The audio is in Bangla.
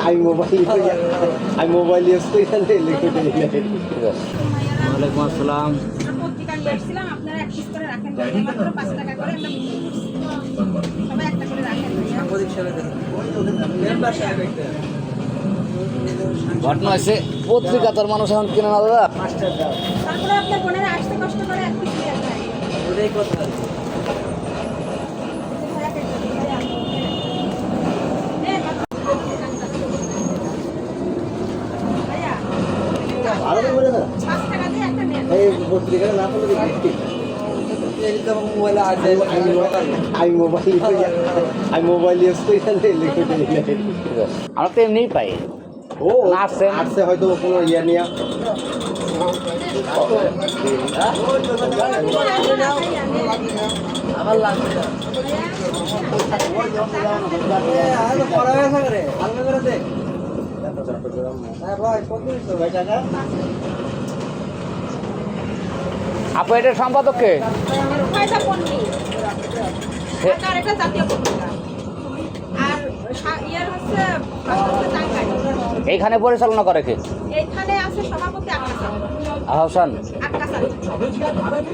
আমি মোবাইল ইউজ করি তাহলে লিকুইড ঠিক আছে। ওয়ালাইকুম আসসালাম। পত্রিকা নিয়ে আসছিলাম, আপনারা এক পিস করে রাখেন, মাত্র 5 টাকা করে আমরা বিক্রি করছি। সবাই একটা করে রাখেন। ঘটনা হয়েছে পত্রিকা তার মানুষ এখন কিনে না দাদা। তারপরে আপনার বোনেরা আসতে কষ্ট করে এক পিস নিয়ে যায়। ওটাই কথা। আরো বলে না 5 টাকা দিয়ে একটা নেন। এই পত্রিকা না পড়লে দেখি আমি মোবাইল ইউজ করি তাহলে লিকুইড ঠিক আছে। আমরা তো এমনিই পাই। ও আসছে আসছে হয়তো কোনো ইয়ে নিয়ে আমার লাগবে না। পড়া হয়ে থাকে হালকা করে দে। হ্যাঁ ভাই কত দিছো ভাই টাকা? আপু এটার সম্পাদককে কয়টা পণ্য? ঢাকার একটা জাতীয় পত্রিকা। আর ইয়ার হচ্ছে টাঙ্গাইল। এইখানে পরিচালনা করে কে? এইখানে আছে সভাপতি আক্কাস আহসান। আলী।